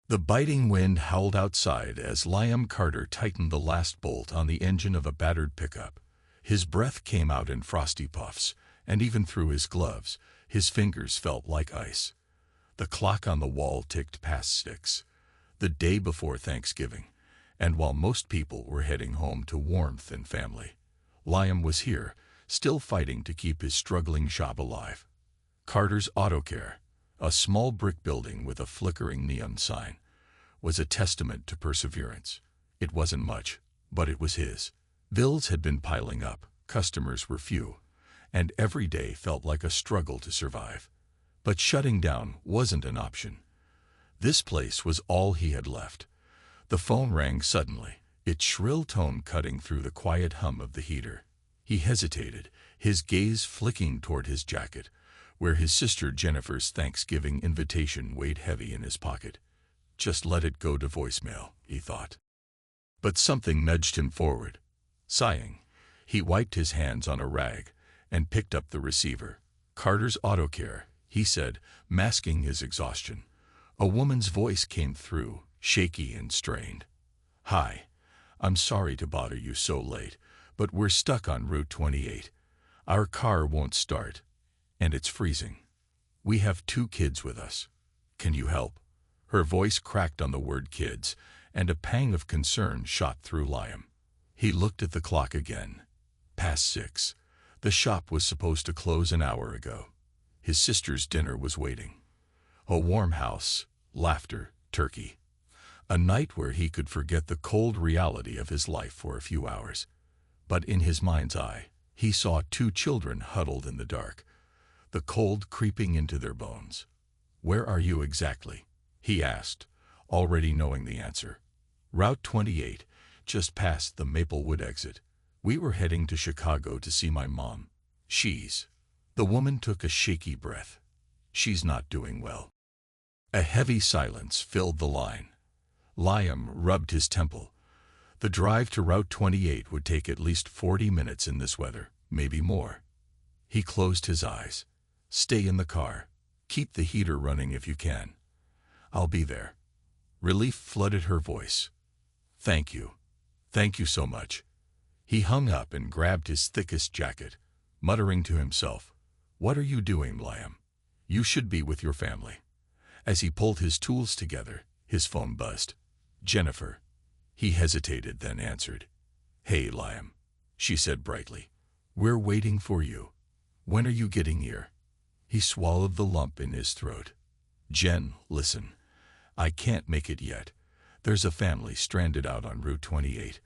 The biting wind howled outside as Liam Carter tightened the last bolt on the engine of a battered pickup. His breath came out in frosty puffs, and even through his gloves, his fingers felt like ice. The clock on the wall ticked past 6, the day before Thanksgiving, and while most people were heading home to warmth and family, Liam was here, still fighting to keep his struggling shop alive. Carter's Auto Care, a small brick building with a flickering neon sign, was a testament to perseverance. It wasn't much, but it was his. Bills had been piling up, customers were few, and every day felt like a struggle to survive. But shutting down wasn't an option. This place was all he had left. The phone rang suddenly, its shrill tone cutting through the quiet hum of the heater. He hesitated, his gaze flicking toward his jacket, where his sister Jennifer's Thanksgiving invitation weighed heavy in his pocket. Just let it go to voicemail, he thought. But something nudged him forward. Sighing, he wiped his hands on a rag and picked up the receiver. Carter's Auto Care, he said, masking his exhaustion. A woman's voice came through, shaky and strained. "Hi, I'm sorry to bother you so late, but we're stuck on Route 28. Our car won't start, and it's freezing. We have 2 kids with us. Can you help?" Her voice cracked on the word kids, and a pang of concern shot through Liam. He looked at the clock again. Past 6. The shop was supposed to close an hour ago. His sister's dinner was waiting. A warm house, laughter, turkey. A night where he could forget the cold reality of his life for a few hours. But in his mind's eye, he saw 2 children huddled in the dark, the cold creeping into their bones. "Where are you exactly?" he asked, already knowing the answer. "Route 28, just past the Maplewood exit. We were heading to Chicago to see my mom. The woman took a shaky breath. "She's not doing well." A heavy silence filled the line. Liam rubbed his temple. The drive to Route 28 would take at least 40 minutes in this weather, maybe more. He closed his eyes. "Stay in the car. Keep the heater running if you can. I'll be there." Relief flooded her voice. "Thank you. Thank you so much." He hung up and grabbed his thickest jacket, muttering to himself, "What are you doing, Liam? You should be with your family." As he pulled his tools together, his phone buzzed. "Jennifer." He hesitated, then answered. "Hey, Liam," she said brightly. "We're waiting for you. When are you getting here?" He swallowed the lump in his throat. "Jen, listen. I can't make it yet. There's a family stranded out on Route 28.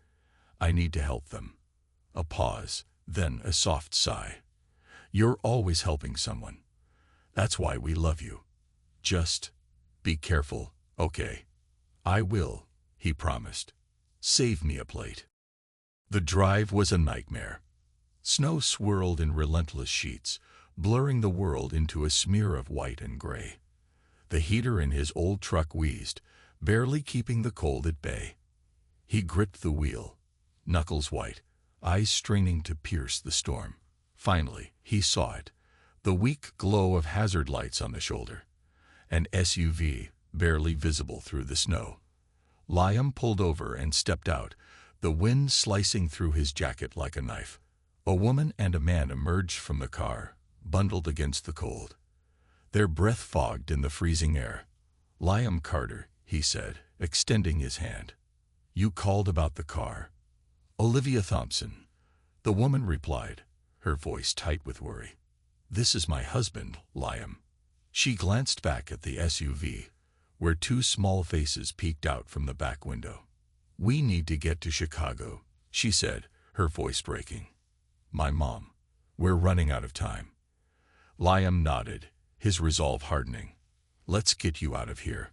I need to help them." A pause, then a soft sigh. "You're always helping someone. That's why we love you. Just be careful, okay?" "I will," he promised. "Save me a plate." The drive was a nightmare. Snow swirled in relentless sheets, blurring the world into a smear of white and gray. The heater in his old truck wheezed, barely keeping the cold at bay. He gripped the wheel, knuckles white, eyes straining to pierce the storm. Finally, he saw it, the weak glow of hazard lights on the shoulder. An SUV, barely visible through the snow. Liam pulled over and stepped out, the wind slicing through his jacket like a knife. A woman and a man emerged from the car, bundled against the cold. Their breath fogged in the freezing air. "Liam Carter," he said, extending his hand. "You called about the car." "Olivia Thompson," the woman replied, her voice tight with worry. "This is my husband, Liam." She glanced back at the SUV, where 2 small faces peeked out from the back window. "We need to get to Chicago," she said, her voice breaking. "My mom. We're running out of time." Liam nodded, his resolve hardening. "Let's get you out of here."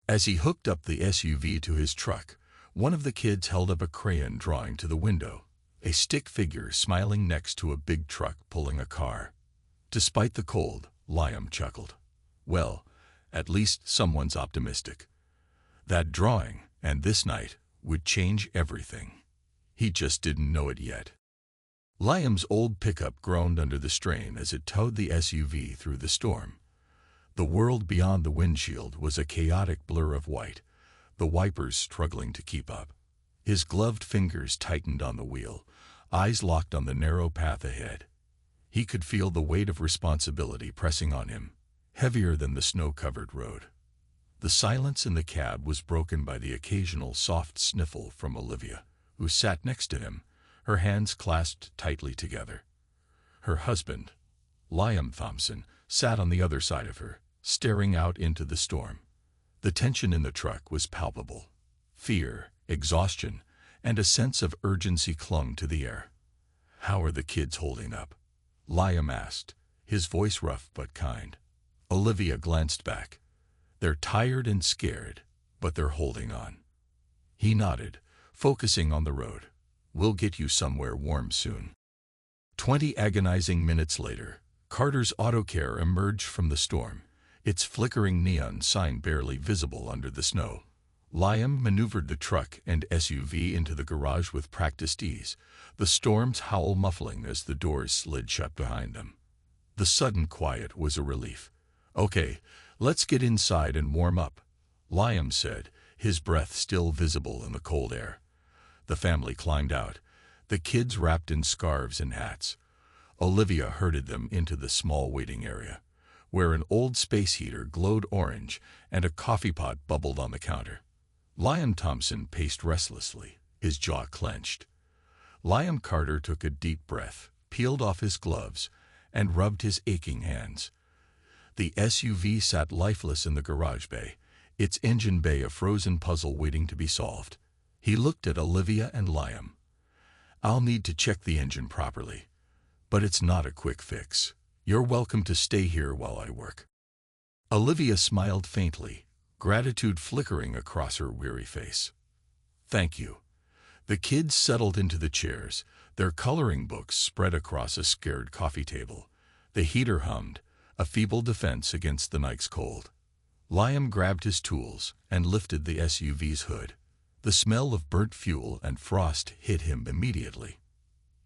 As he hooked up the SUV to his truck, one of the kids held up a crayon drawing to the window, a stick figure smiling next to a big truck pulling a car. Despite the cold, Liam chuckled. Well, at least someone's optimistic. That drawing, and this night, would change everything. He just didn't know it yet. Liam's old pickup groaned under the strain as it towed the SUV through the storm. The world beyond the windshield was a chaotic blur of white, the wipers struggling to keep up. His gloved fingers tightened on the wheel, eyes locked on the narrow path ahead. He could feel the weight of responsibility pressing on him, heavier than the snow-covered road. The silence in the cab was broken by the occasional soft sniffle from Olivia, who sat next to him, her hands clasped tightly together. Her husband, Liam Thompson, sat on the other side of her, staring out into the storm. The tension in the truck was palpable. Fear, exhaustion, and a sense of urgency clung to the air. "How are the kids holding up?" Liam asked, his voice rough but kind. Olivia glanced back. "They're tired and scared, but they're holding on." He nodded, focusing on the road. "We'll get you somewhere warm soon." 20 agonizing minutes later, Carter's autocar emerged from the storm, its flickering neon sign barely visible under the snow. Liam maneuvered the truck and SUV into the garage with practiced ease, the storm's howl muffling as the doors slid shut behind them. The sudden quiet was a relief. "Okay, let's get inside and warm up," Liam said, his breath still visible in the cold air. The family climbed out, the kids wrapped in scarves and hats. Olivia herded them into the small waiting area, where an old space heater glowed orange and a coffee pot bubbled on the counter. Liam Thompson paced restlessly, his jaw clenched. Liam Carter took a deep breath, peeled off his gloves, and rubbed his aching hands. The SUV sat lifeless in the garage bay, its engine bay a frozen puzzle waiting to be solved. He looked at Olivia and Liam. "I'll need to check the engine properly, but it's not a quick fix. You're welcome to stay here while I work." Olivia smiled faintly, gratitude flickering across her weary face. "Thank you." The kids settled into the chairs, their coloring books spread across a scared coffee table. The heater hummed, a feeble defense against the night's cold. Liam grabbed his tools and lifted the SUV's hood. The smell of burnt fuel and frost hit him immediately.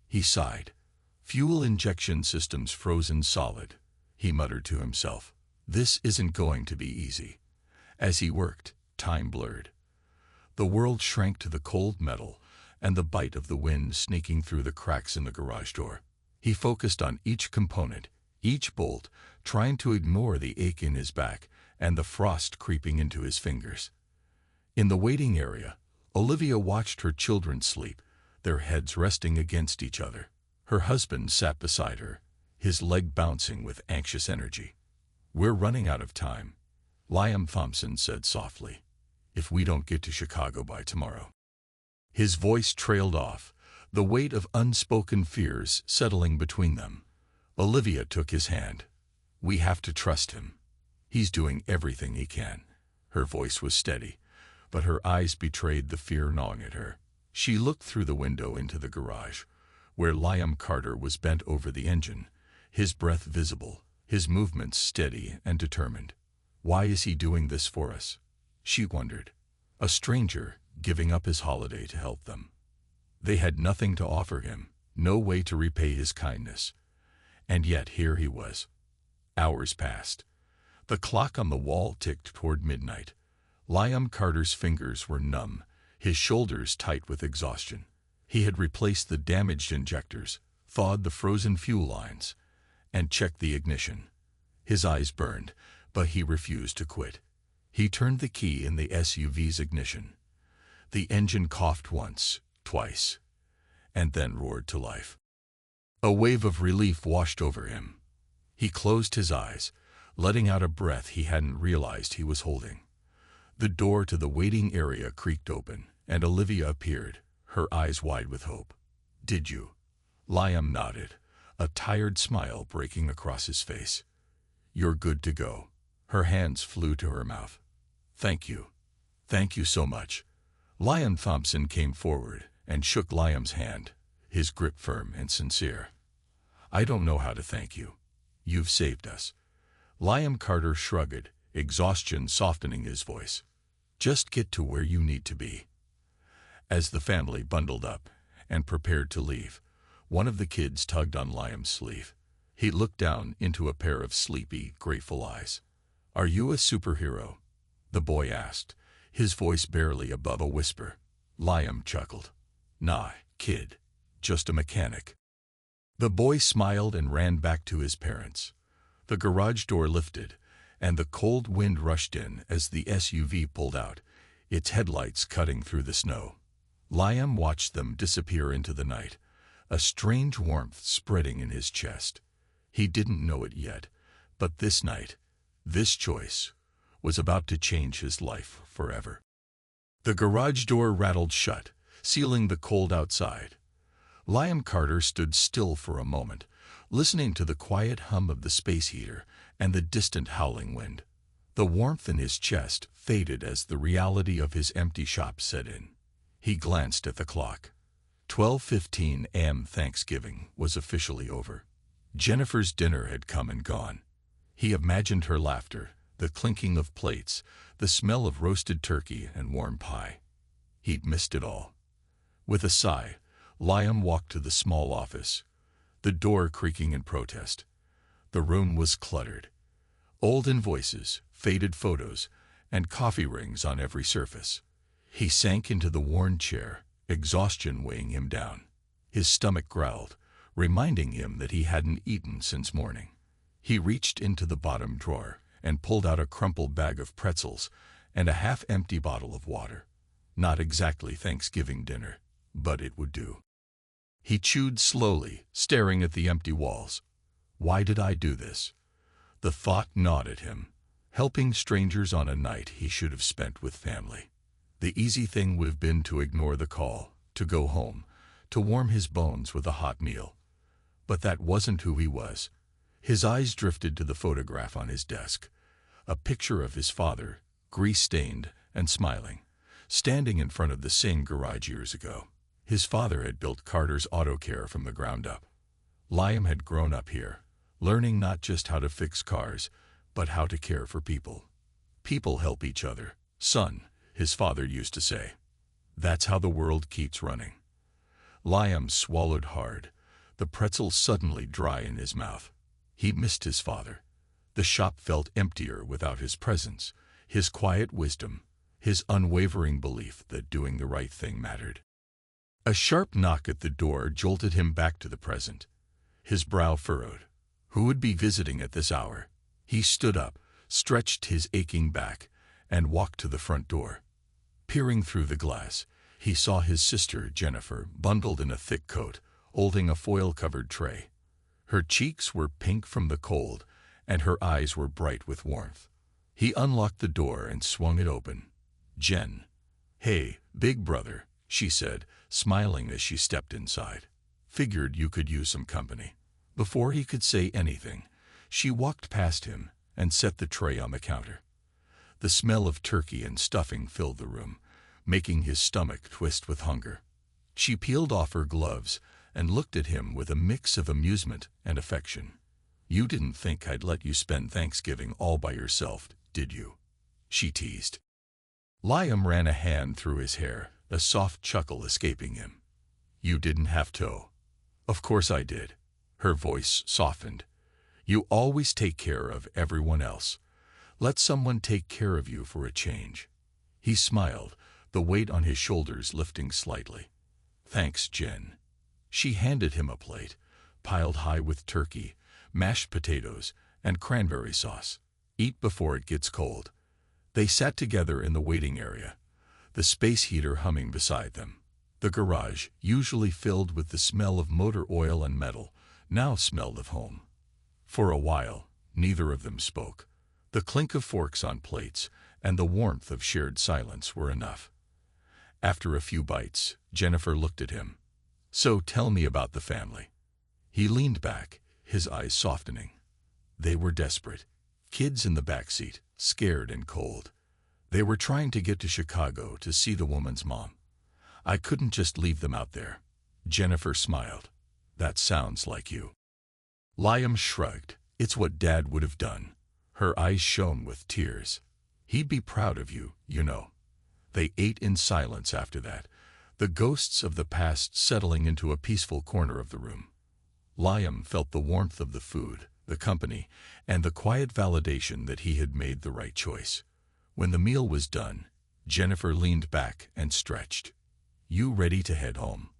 He sighed. "Fuel injection systems frozen solid," he muttered to himself. "This isn't going to be easy." As he worked, time blurred. The world shrank to the cold metal and the bite of the wind sneaking through the cracks in the garage door. He focused on each component, each bolt, trying to ignore the ache in his back and the frost creeping into his fingers. In the waiting area, Olivia watched her children sleep, their heads resting against each other. Her husband sat beside her, his leg bouncing with anxious energy. "We're running out of time," Liam Thompson said softly, "if we don't get to Chicago by tomorrow." His voice trailed off, the weight of unspoken fears settling between them. Olivia took his hand. "We have to trust him. He's doing everything he can." Her voice was steady, but her eyes betrayed the fear gnawing at her. She looked through the window into the garage, where Liam Carter was bent over the engine, his breath visible, his movements steady and determined. "Why is he doing this for us?" she wondered. A stranger giving up his holiday to help them. They had nothing to offer him, no way to repay his kindness. And yet here he was. Hours passed. The clock on the wall ticked toward midnight. Liam Carter's fingers were numb, his shoulders tight with exhaustion. He had replaced the damaged injectors, thawed the frozen fuel lines, and checked the ignition. His eyes burned, but he refused to quit. He turned the key in the SUV's ignition. The engine coughed once, twice, and then roared to life. A wave of relief washed over him. He closed his eyes, letting out a breath he hadn't realized he was holding. The door to the waiting area creaked open, and Olivia appeared, her eyes wide with hope. "Did you?" Liam nodded, a tired smile breaking across his face. "You're good to go." Her hands flew to her mouth. "Thank you. Thank you so much." Liam Thompson came forward and shook Liam's hand, his grip firm and sincere. "I don't know how to thank you. You've saved us." Liam Carter shrugged, exhaustion softening his voice. "Just get to where you need to be." As the family bundled up and prepared to leave, one of the kids tugged on Liam's sleeve. He looked down into a pair of sleepy, grateful eyes. "Are you a superhero?" the boy asked, his voice barely above a whisper. Liam chuckled. "Nah, kid. Just a mechanic." The boy smiled and ran back to his parents. The garage door lifted, and the cold wind rushed in as the SUV pulled out, its headlights cutting through the snow. Liam watched them disappear into the night, a strange warmth spreading in his chest. He didn't know it yet, but this night, this choice, was about to change his life forever. The garage door rattled shut, sealing the cold outside. Liam Carter stood still for a moment, listening to the quiet hum of the space heater and the distant howling wind. The warmth in his chest faded as the reality of his empty shop set in. He glanced at the clock. 12:15 a.m. Thanksgiving was officially over. Jennifer's dinner had come and gone. He imagined her laughter, the clinking of plates, the smell of roasted turkey and warm pie. He'd missed it all. With a sigh, Liam walked to the small office, the door creaking in protest. The room was cluttered. Old invoices, faded photos, and coffee rings on every surface. He sank into the worn chair, exhaustion weighing him down. His stomach growled, reminding him that he hadn't eaten since morning. He reached into the bottom drawer and pulled out a crumpled bag of pretzels and a half-empty bottle of water. Not exactly Thanksgiving dinner, but it would do. He chewed slowly, staring at the empty walls. Why did I do this? The thought gnawed at him, helping strangers on a night he should have spent with family. The easy thing would have been to ignore the call, to go home, to warm his bones with a hot meal. But that wasn't who he was. His eyes drifted to the photograph on his desk, a picture of his father, grease-stained and smiling, standing in front of the same garage years ago. His father had built Carter's Auto Care from the ground up. Liam had grown up here, learning not just how to fix cars, but how to care for people. People help each other, son, his father used to say. That's how the world keeps running. Liam swallowed hard, the pretzel suddenly dry in his mouth. He missed his father. The shop felt emptier without his presence, his quiet wisdom, his unwavering belief that doing the right thing mattered. A sharp knock at the door jolted him back to the present. His brow furrowed. Who would be visiting at this hour? He stood up, stretched his aching back, and walked to the front door. Peering through the glass, he saw his sister, Jennifer, bundled in a thick coat, holding a foil-covered tray. Her cheeks were pink from the cold, and her eyes were bright with warmth. He unlocked the door and swung it open. "Jen." "Hey, big brother," she said, smiling as she stepped inside. "Figured you could use some company." Before he could say anything, she walked past him and set the tray on the counter. The smell of turkey and stuffing filled the room, making his stomach twist with hunger. She peeled off her gloves and looked at him with a mix of amusement and affection. "You didn't think I'd let you spend Thanksgiving all by yourself, did you?" she teased. Liam ran a hand through his hair, a soft chuckle escaping him. "You didn't have to." "Of course I did." Her voice softened. "You always take care of everyone else. Let someone take care of you for a change." He smiled, the weight on his shoulders lifting slightly. "Thanks, Jen." She handed him a plate, piled high with turkey, mashed potatoes, and cranberry sauce. "Eat before it gets cold." They sat together in the waiting area, the space heater humming beside them. The garage, usually filled with the smell of motor oil and metal, now smelled of home. For a while, neither of them spoke. The clink of forks on plates and the warmth of shared silence were enough. After a few bites, Jennifer looked at him. "So tell me about the family." He leaned back, his eyes softening. They were desperate. Kids in the backseat, scared and cold. They were trying to get to Chicago to see the woman's mom. "I couldn't just leave them out there." Jennifer smiled. "That sounds like you." Liam shrugged. "It's what Dad would have done." Her eyes shone with tears. "He'd be proud of you, you know." They ate in silence after that, the ghosts of the past settling into a peaceful corner of the room. Liam felt the warmth of the food, the company, and the quiet validation that he had made the right choice. When the meal was done, Jennifer leaned back and stretched. "You ready to head home?"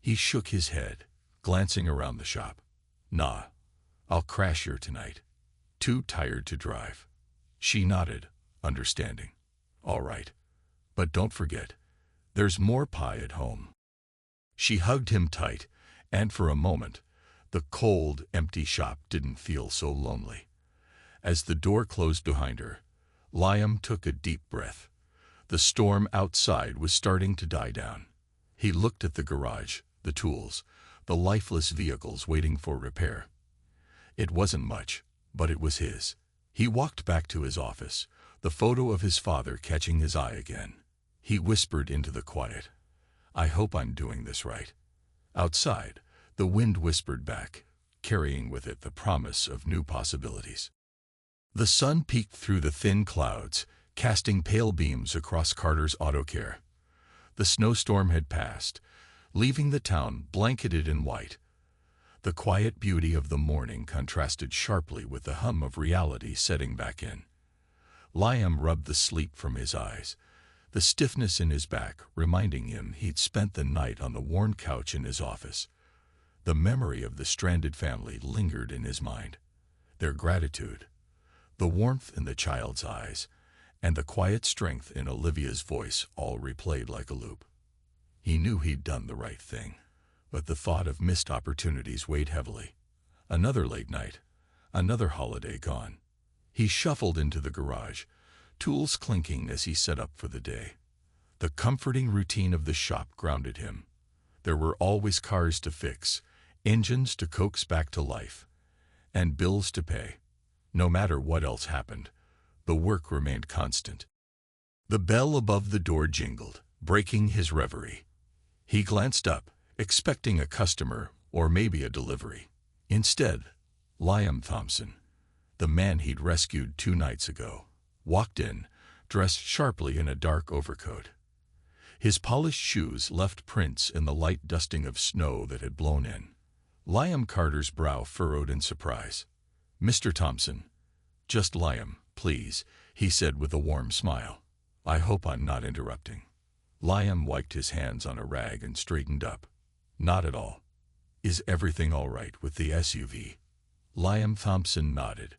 He shook his head, glancing around the shop. "Nah, I'll crash here tonight. Too tired to drive." She nodded, understanding. "All right. But don't forget, there's more pie at home." She hugged him tight, and for a moment, the cold, empty shop didn't feel so lonely. As the door closed behind her, Liam took a deep breath. The storm outside was starting to die down. He looked at the garage, the tools, the lifeless vehicles waiting for repair. It wasn't much, but it was his. He walked back to his office, the photo of his father catching his eye again. He whispered into the quiet, "I hope I'm doing this right." Outside, the wind whispered back, carrying with it the promise of new possibilities. The sun peeked through the thin clouds, casting pale beams across Carter's auto care. The snowstorm had passed, leaving the town blanketed in white. The quiet beauty of the morning contrasted sharply with the hum of reality setting back in. Liam rubbed the sleep from his eyes, the stiffness in his back reminding him he'd spent the night on the worn couch in his office. The memory of the stranded family lingered in his mind. Their gratitude, the warmth in the child's eyes, and the quiet strength in Olivia's voice all replayed like a loop. He knew he'd done the right thing, but the thought of missed opportunities weighed heavily. Another late night, another holiday gone. He shuffled into the garage, tools clinking as he set up for the day. The comforting routine of the shop grounded him. There were always cars to fix, engines to coax back to life, and bills to pay. No matter what else happened, the work remained constant. The bell above the door jingled, breaking his reverie. He glanced up, expecting a customer or maybe a delivery. Instead, Liam Thompson, the man he'd rescued 2 nights ago, walked in, dressed sharply in a dark overcoat. His polished shoes left prints in the light dusting of snow that had blown in. Liam Carter's brow furrowed in surprise. "Mr. Thompson." "Just Liam, please," he said with a warm smile. "I hope I'm not interrupting." Liam wiped his hands on a rag and straightened up. "Not at all. Is everything all right with the SUV?" Liam Thompson nodded.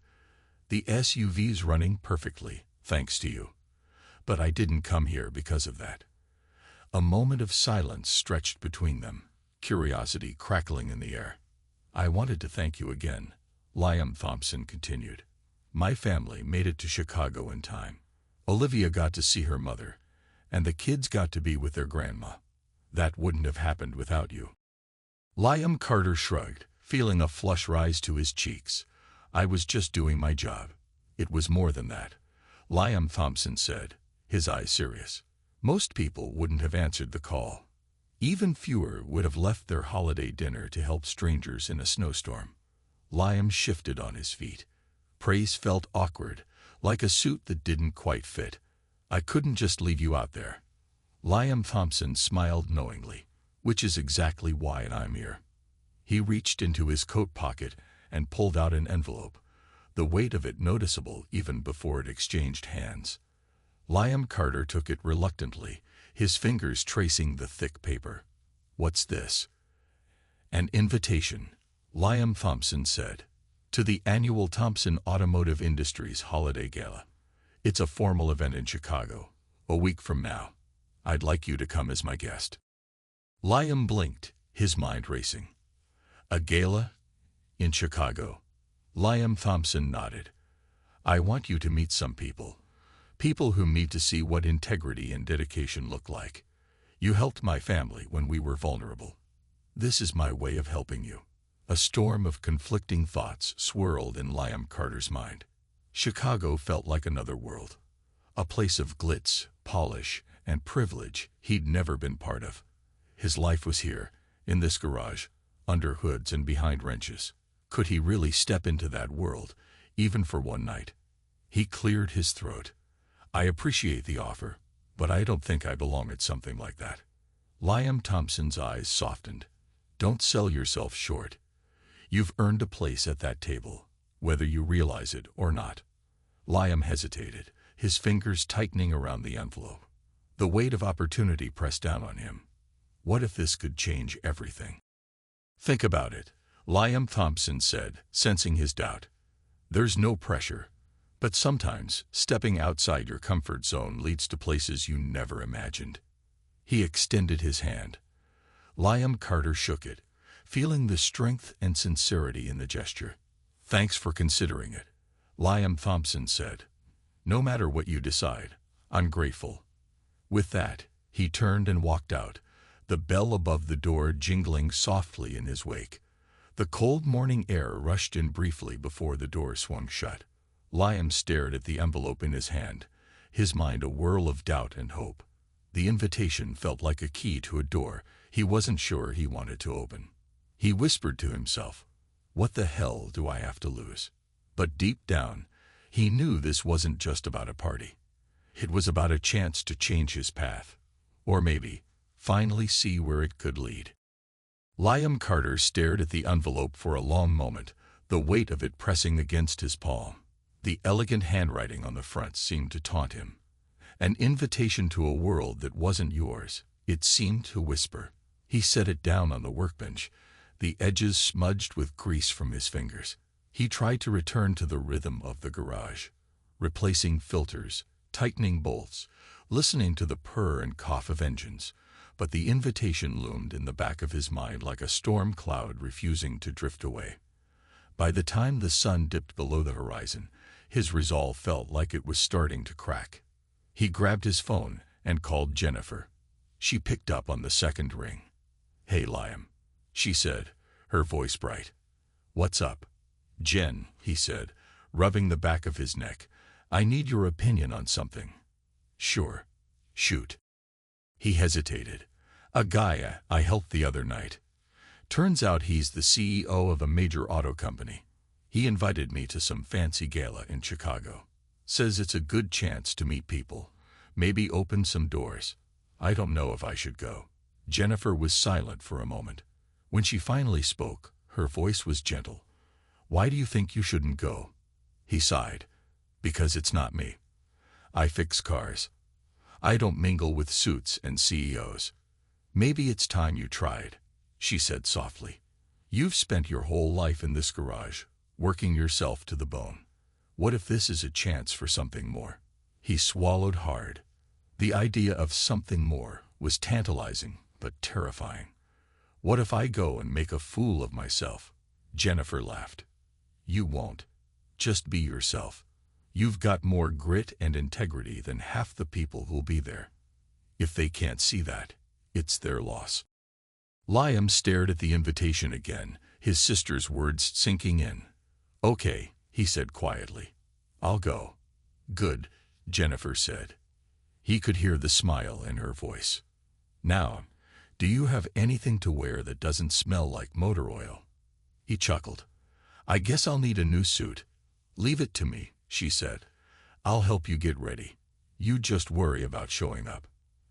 "The SUV's running perfectly, thanks to you. But I didn't come here because of that." A moment of silence stretched between them, curiosity crackling in the air. "I wanted to thank you again," Liam Thompson continued. "My family made it to Chicago in time. Olivia got to see her mother, and the kids got to be with their grandma. That wouldn't have happened without you." Liam Carter shrugged, feeling a flush rise to his cheeks. "I was just doing my job. It was more than that," Liam Thompson said, his eyes serious. "Most people wouldn't have answered the call. Even fewer would have left their holiday dinner to help strangers in a snowstorm." Liam shifted on his feet. Praise felt awkward, like a suit that didn't quite fit. "I couldn't just leave you out there." Liam Thompson smiled knowingly, "Which is exactly why I'm here." He reached into his coat pocket and pulled out an envelope, the weight of it noticeable even before it exchanged hands. Liam Carter took it reluctantly, his fingers tracing the thick paper. "What's this?" "An invitation," Liam Thompson said, "to the annual Thompson Automotive Industries Holiday Gala. It's a formal event in Chicago, a week from now. I'd like you to come as my guest." Liam blinked, his mind racing. "A gala? In Chicago?" Liam Thompson nodded. "I want you to meet some people. People who need to see what integrity and dedication look like. You helped my family when we were vulnerable. This is my way of helping you." A storm of conflicting thoughts swirled in Liam Carter's mind. Chicago felt like another world. A place of glitz, polish, and privilege he'd never been part of. His life was here, in this garage, under hoods and behind wrenches. Could he really step into that world, even for one night? He cleared his throat. "I appreciate the offer, but I don't think I belong at something like that." Liam Thompson's eyes softened. "Don't sell yourself short. You've earned a place at that table. whether you realize it or not. Liam hesitated, his fingers tightening around the envelope. The weight of opportunity pressed down on him. What if this could change everything? Think about it, Liam Thompson said, sensing his doubt. There's no pressure, but sometimes stepping outside your comfort zone leads to places you never imagined. He extended his hand. Liam Carter shook it, feeling the strength and sincerity in the gesture. Thanks for considering it, Liam Thompson said. No matter what you decide, I'm grateful. With that, he turned and walked out, the bell above the door jingling softly in his wake. The cold morning air rushed in briefly before the door swung shut. Liam stared at the envelope in his hand, his mind a whirl of doubt and hope. The invitation felt like a key to a door he wasn't sure he wanted to open. He whispered to himself, "What the hell do I have to lose?" But deep down, he knew this wasn't just about a party. It was about a chance to change his path, or maybe finally see where it could lead. Liam Carter stared at the envelope for a long moment, the weight of it pressing against his palm. The elegant handwriting on the front seemed to taunt him. An invitation to a world that wasn't yours, it seemed to whisper. He set it down on the workbench, the edges smudged with grease from his fingers. He tried to return to the rhythm of the garage, replacing filters, tightening bolts, listening to the purr and cough of engines, but the invitation loomed in the back of his mind like a storm cloud refusing to drift away. By the time the sun dipped below the horizon, his resolve felt like it was starting to crack. He grabbed his phone and called Jennifer. She picked up on the second ring. "Hey, Liam," she said, her voice bright. "What's up?" "Jen," he said, rubbing the back of his neck, "I need your opinion on something." "Sure. Shoot." He hesitated. "A guy I helped the other night. Turns out he's the CEO of a major auto company. He invited me to some fancy gala in Chicago. Says it's a good chance to meet people, maybe open some doors. I don't know if I should go." Jennifer was silent for a moment. When she finally spoke, her voice was gentle. "Why do you think you shouldn't go?" He sighed. "Because it's not me. I fix cars. I don't mingle with suits and CEOs." "Maybe it's time you tried," she said softly. "You've spent your whole life in this garage, working yourself to the bone. What if this is a chance for something more?" He swallowed hard. The idea of something more was tantalizing but terrifying. "What if I go and make a fool of myself?" Jennifer laughed. "You won't. Just be yourself. You've got more grit and integrity than half the people who'll be there. If they can't see that, it's their loss." Liam stared at the invitation again, his sister's words sinking in. "Okay," he said quietly. "I'll go." "Good," Jennifer said. He could hear the smile in her voice. "Now, do you have anything to wear that doesn't smell like motor oil?" He chuckled. "I guess I'll need a new suit." "Leave it to me," she said. "I'll help you get ready. You just worry about showing up."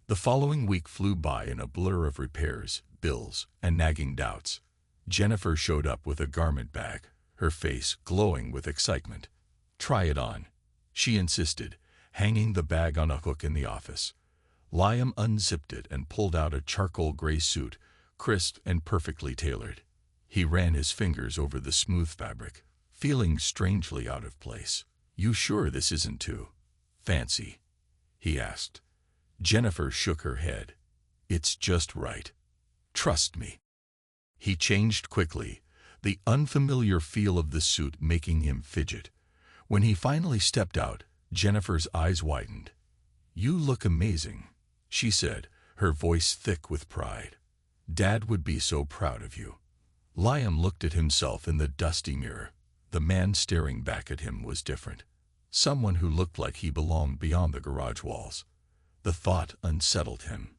The following week flew by in a blur of repairs, bills, and nagging doubts. Jennifer showed up with a garment bag, her face glowing with excitement. "Try it on," she insisted, hanging the bag on a hook in the office. Liam unzipped it and pulled out a charcoal gray suit, crisp and perfectly tailored. He ran his fingers over the smooth fabric, feeling strangely out of place. "You sure this isn't too fancy?" he asked. Jennifer shook her head. "It's just right. Trust me." He changed quickly, the unfamiliar feel of the suit making him fidget. When he finally stepped out, Jennifer's eyes widened. "You look amazing," she said, her voice thick with pride. "Dad would be so proud of you." Liam looked at himself in the dusty mirror. The man staring back at him was different. Someone who looked like he belonged beyond the garage walls. The thought unsettled him.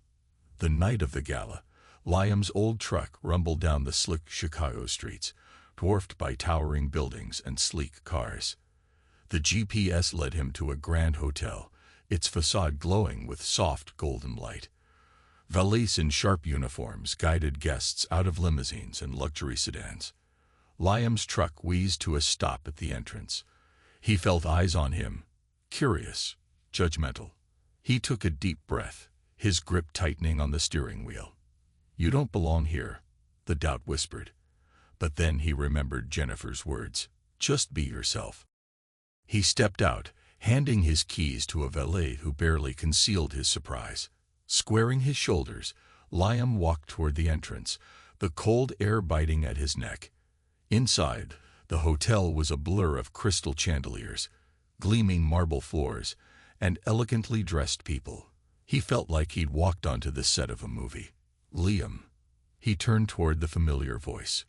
The night of the gala, Liam's old truck rumbled down the slick Chicago streets, dwarfed by towering buildings and sleek cars. The GPS led him to a grand hotel, its facade glowing with soft golden light. Valets in sharp uniforms guided guests out of limousines and luxury sedans. Liam's truck wheezed to a stop at the entrance. He felt eyes on him, curious, judgmental. He took a deep breath, his grip tightening on the steering wheel. "You don't belong here," the doubt whispered. But then he remembered Jennifer's words, "Just be yourself." He stepped out, handing his keys to a valet who barely concealed his surprise. Squaring his shoulders, Liam walked toward the entrance, the cold air biting at his neck. Inside, the hotel was a blur of crystal chandeliers, gleaming marble floors, and elegantly dressed people. He felt like he'd walked onto the set of a movie. "Liam." He turned toward the familiar voice.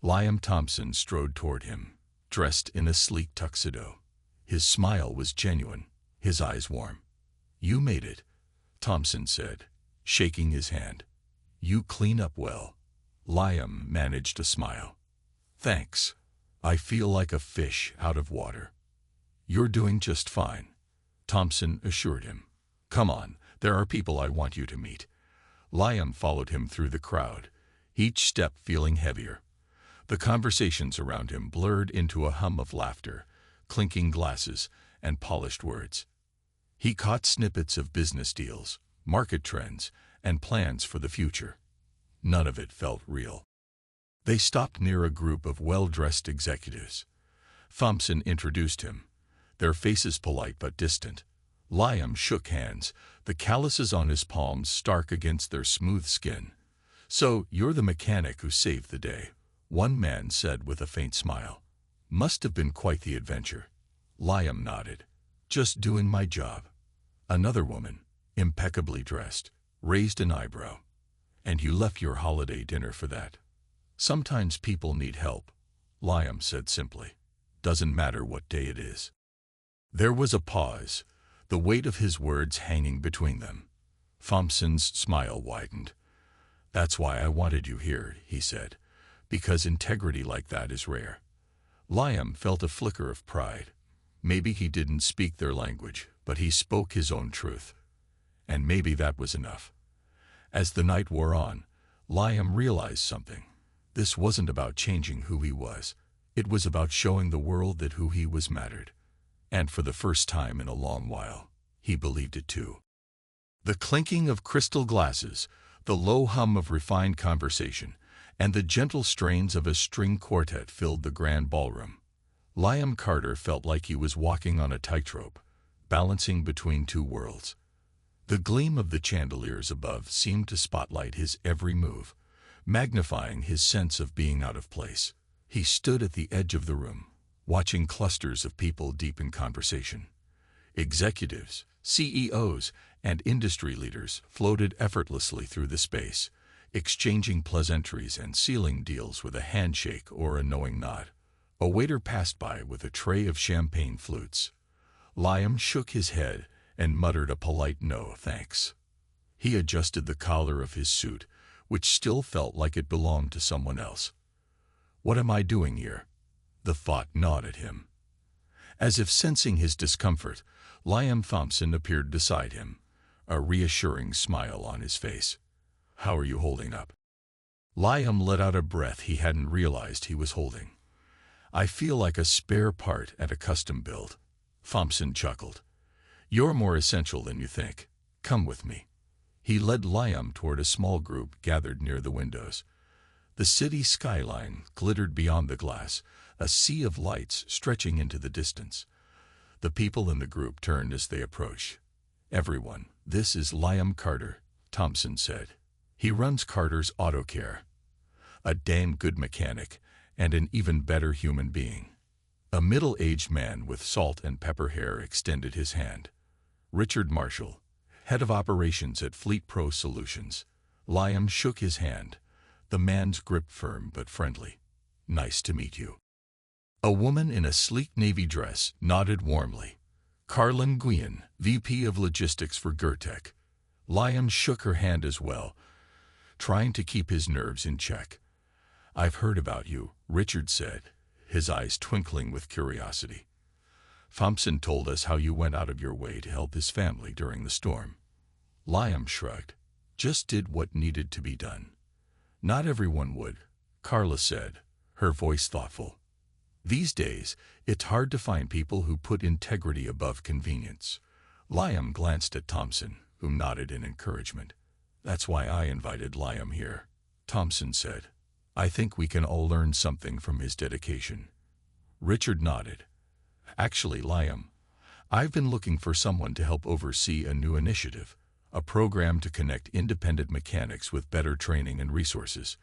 Liam Thompson strode toward him, dressed in a sleek tuxedo. His smile was genuine, his eyes warm. "You made it," Thompson said, shaking his hand. "You clean up well." Liam managed a smile. "Thanks. I feel like a fish out of water." "You're doing just fine," Thompson assured him. "Come on, there are people I want you to meet." Liam followed him through the crowd, each step feeling heavier. The conversations around him blurred into a hum of laughter, clinking glasses, and polished words. He caught snippets of business deals, market trends, and plans for the future. None of it felt real. They stopped near a group of well-dressed executives. Thompson introduced him, their faces polite but distant. Liam shook hands, the calluses on his palms stark against their smooth skin. "So, you're the mechanic who saved the day," one man said with a faint smile. "Must have been quite the adventure." Liam nodded. "Just doing my job." Another woman, impeccably dressed, raised an eyebrow. "And you left your holiday dinner for that?" "Sometimes people need help," Liam said simply. "Doesn't matter what day it is." There was a pause, the weight of his words hanging between them. Thompson's smile widened. "That's why I wanted you here," he said, "because integrity like that is rare." Liam felt a flicker of pride. Maybe he didn't speak their language, but he spoke his own truth. And maybe that was enough. As the night wore on, Liam realized something. This wasn't about changing who he was. It was about showing the world that who he was mattered. And for the first time in a long while, he believed it too. The clinking of crystal glasses, the low hum of refined conversation, and the gentle strains of a string quartet filled the grand ballroom. Liam Carter felt like he was walking on a tightrope, balancing between two worlds. The gleam of the chandeliers above seemed to spotlight his every move, magnifying his sense of being out of place. He stood at the edge of the room, watching clusters of people deep in conversation. Executives, CEOs, and industry leaders floated effortlessly through the space, exchanging pleasantries and sealing deals with a handshake or a knowing nod. A waiter passed by with a tray of champagne flutes. Liam shook his head and muttered a polite "no, thanks." He adjusted the collar of his suit, which still felt like it belonged to someone else. "What am I doing here?" The thought gnawed at him. As if sensing his discomfort, Liam Thompson appeared beside him, a reassuring smile on his face. "How are you holding up?" Liam let out a breath he hadn't realized he was holding. "I feel like a spare part at a custom build." Thompson chuckled. "You're more essential than you think. Come with me." He led Liam toward a small group gathered near the windows. The city skyline glittered beyond the glass, a sea of lights stretching into the distance. The people in the group turned as they approached. "Everyone, this is Liam Carter," Thompson said. "He runs Carter's Auto Care. A damn good mechanic and an even better human being." A middle-aged man with salt and pepper hair extended his hand. "Richard Marshall, head of operations at Fleet Pro Solutions." Liam shook his hand, the man's grip firm but friendly. "Nice to meet you." A woman in a sleek navy dress nodded warmly. "Carlin Guillen, VP of Logistics for Gertech." Liam shook her hand as well, trying to keep his nerves in check. "I've heard about you," Richard said, his eyes twinkling with curiosity. "Thompson told us how you went out of your way to help his family during the storm." Liam shrugged. "Just did what needed to be done." "Not everyone would," Carla said, her voice thoughtful. These days, it's hard to find people who put integrity above convenience. Liam glanced at Thompson, who nodded in encouragement. That's why I invited Liam here, Thompson said. I think we can all learn something from his dedication. Richard nodded. Actually, Liam, I've been looking for someone to help oversee a new initiative, a program to connect independent mechanics with better training and resources.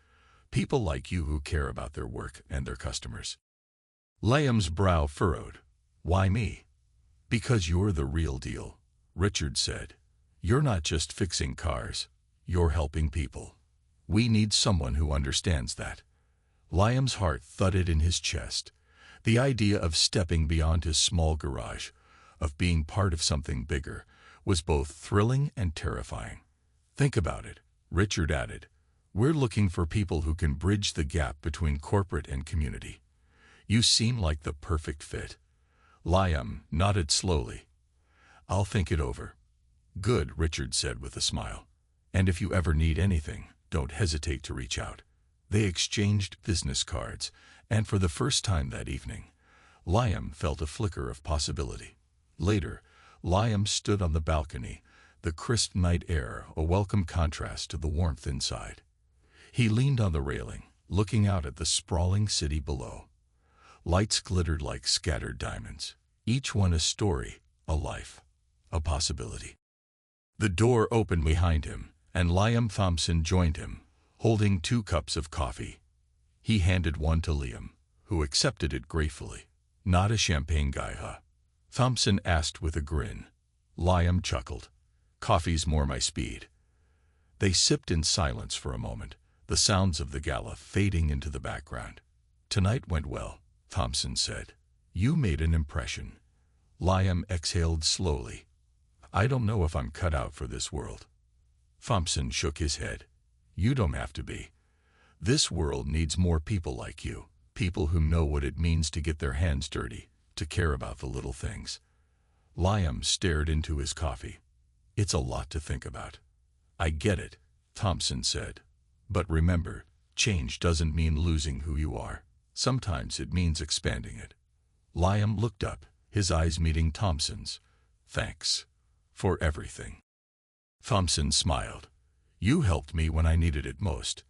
People like you who care about their work and their customers. Liam's brow furrowed. Why me? Because you're the real deal, Richard said. You're not just fixing cars, you're helping people. We need someone who understands that. Liam's heart thudded in his chest. The idea of stepping beyond his small garage, of being part of something bigger, was both thrilling and terrifying. Think about it, Richard added. We're looking for people who can bridge the gap between corporate and community. You seem like the perfect fit. Liam nodded slowly. I'll think it over. Good, Richard said with a smile. And if you ever need anything, don't hesitate to reach out. They exchanged business cards, and for the first time that evening, Liam felt a flicker of possibility. Later, Liam stood on the balcony, the crisp night air a welcome contrast to the warmth inside. He leaned on the railing, looking out at the sprawling city below. Lights glittered like scattered diamonds, each one a story, a life, a possibility. The door opened behind him, and Liam Thompson joined him, holding 2 cups of coffee. He handed one to Liam, who accepted it gratefully. Not a champagne guy, huh? Thompson asked with a grin. Liam chuckled. Coffee's more my speed. They sipped in silence for a moment, the sounds of the gala fading into the background. Tonight went well, Thompson said. You made an impression. Liam exhaled slowly. I don't know if I'm cut out for this world. Thompson shook his head. You don't have to be. This world needs more people like you, people who know what it means to get their hands dirty, to care about the little things. Liam stared into his coffee. It's a lot to think about. I get it, Thompson said. But remember, change doesn't mean losing who you are. Sometimes it means expanding it. Liam looked up, his eyes meeting Thompson's. Thanks. For everything. Thompson smiled. You helped me when I needed it most.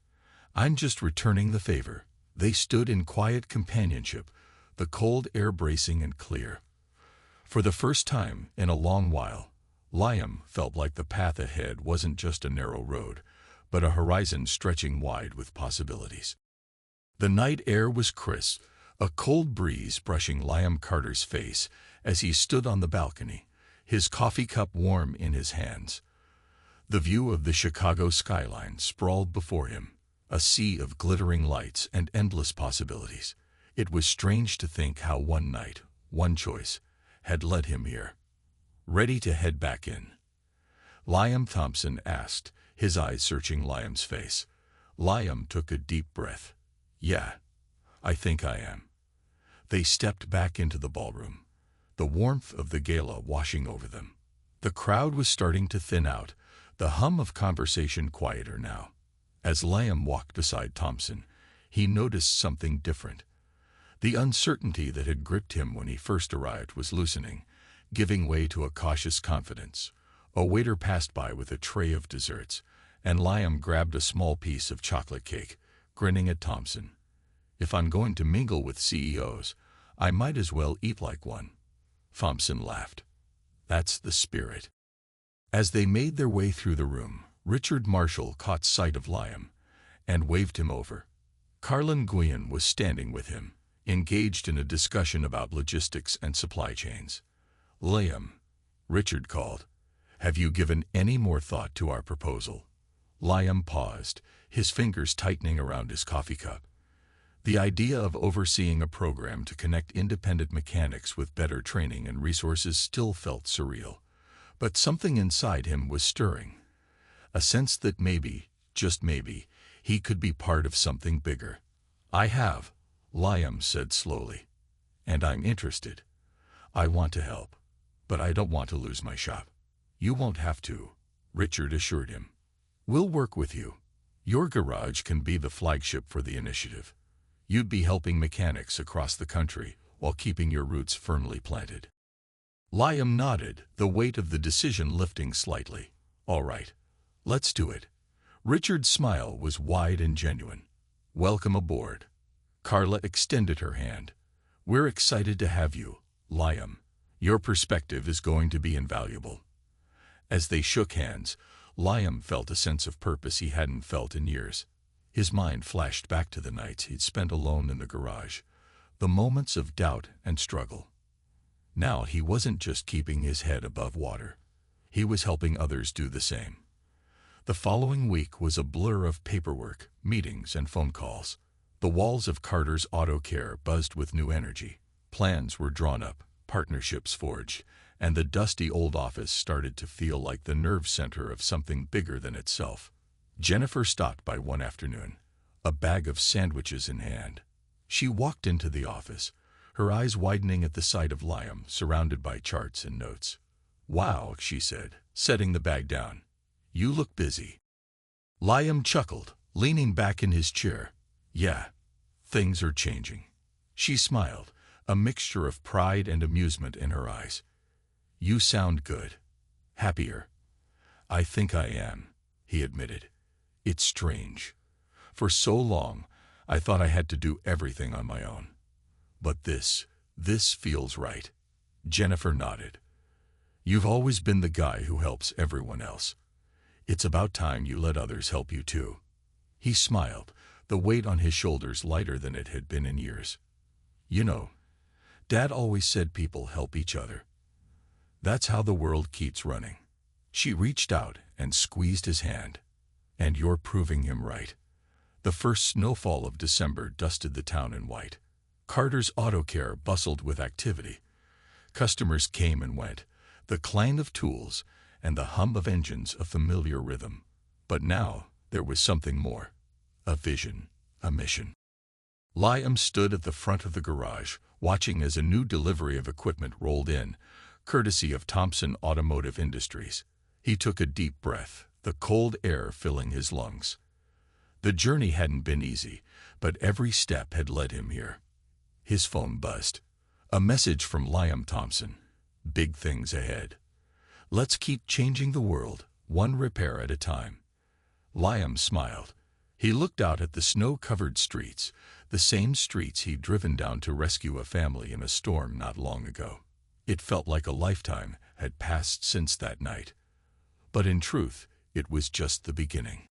I'm just returning the favor. They stood in quiet companionship, the cold air bracing and clear. For the first time in a long while, Liam felt like the path ahead wasn't just a narrow road, but a horizon stretching wide with possibilities. The night air was crisp, a cold breeze brushing Liam Carter's face as he stood on the balcony, his coffee cup warm in his hands. The view of the Chicago skyline sprawled before him, a sea of glittering lights and endless possibilities. It was strange to think how one night, one choice, had led him here. Ready to head back in? Liam Thompson asked, his eyes searching Liam's face. Liam took a deep breath. Yeah, I think I am. They stepped back into the ballroom, the warmth of the gala washing over them. The crowd was starting to thin out, the hum of conversation quieter now. As Liam walked beside Thompson, he noticed something different. The uncertainty that had gripped him when he first arrived was loosening, giving way to a cautious confidence. A waiter passed by with a tray of desserts, and Liam grabbed a small piece of chocolate cake, grinning at Thompson. If I'm going to mingle with CEOs, I might as well eat like one. Thompson laughed. That's the spirit. As they made their way through the room, Richard Marshall caught sight of Liam and waved him over. Carlin Guillen was standing with him, engaged in a discussion about logistics and supply chains. Liam, Richard called, have you given any more thought to our proposal? Liam paused, his fingers tightening around his coffee cup. The idea of overseeing a program to connect independent mechanics with better training and resources still felt surreal. But something inside him was stirring. A sense that maybe, just maybe, he could be part of something bigger. I have, Liam said slowly. And I'm interested. I want to help. But I don't want to lose my shop. You won't have to, Richard assured him. We'll work with you. Your garage can be the flagship for the initiative. You'd be helping mechanics across the country while keeping your roots firmly planted. Liam nodded, the weight of the decision lifting slightly. All right, let's do it. Richard's smile was wide and genuine. Welcome aboard. Carla extended her hand. We're excited to have you, Liam. Your perspective is going to be invaluable. As they shook hands, Liam felt a sense of purpose he hadn't felt in years. His mind flashed back to the nights he'd spent alone in the garage, the moments of doubt and struggle. Now he wasn't just keeping his head above water. He was helping others do the same. The following week was a blur of paperwork, meetings, and phone calls. The walls of Carter's Auto Care buzzed with new energy. Plans were drawn up, partnerships forged, and the dusty old office started to feel like the nerve center of something bigger than itself. Jennifer stopped by one afternoon, a bag of sandwiches in hand. She walked into the office, her eyes widening at the sight of Liam, surrounded by charts and notes. Wow, she said, setting the bag down. You look busy. Liam chuckled, leaning back in his chair. Yeah, things are changing. She smiled, a mixture of pride and amusement in her eyes. You sound good. Happier. I think I am, he admitted. It's strange. For so long, I thought I had to do everything on my own. But this feels right. Jennifer nodded. You've always been the guy who helps everyone else. It's about time you let others help you too. He smiled, the weight on his shoulders lighter than it had been in years. You know, Dad always said people help each other. That's how the world keeps running. She reached out and squeezed his hand. And you're proving him right. The first snowfall of December dusted the town in white. Carter's Auto Care bustled with activity. Customers came and went, the clang of tools and the hum of engines a familiar rhythm. But now there was something more. A vision, a mission. Liam stood at the front of the garage, watching as a new delivery of equipment rolled in, courtesy of Thompson Automotive Industries. He took a deep breath, the cold air filling his lungs. The journey hadn't been easy, but every step had led him here. His phone buzzed. A message from Liam Thompson. Big things ahead. Let's keep changing the world, one repair at a time. Liam smiled. He looked out at the snow-covered streets, the same streets he'd driven down to rescue a family in a storm not long ago. It felt like a lifetime had passed since that night. But in truth, it was just the beginning.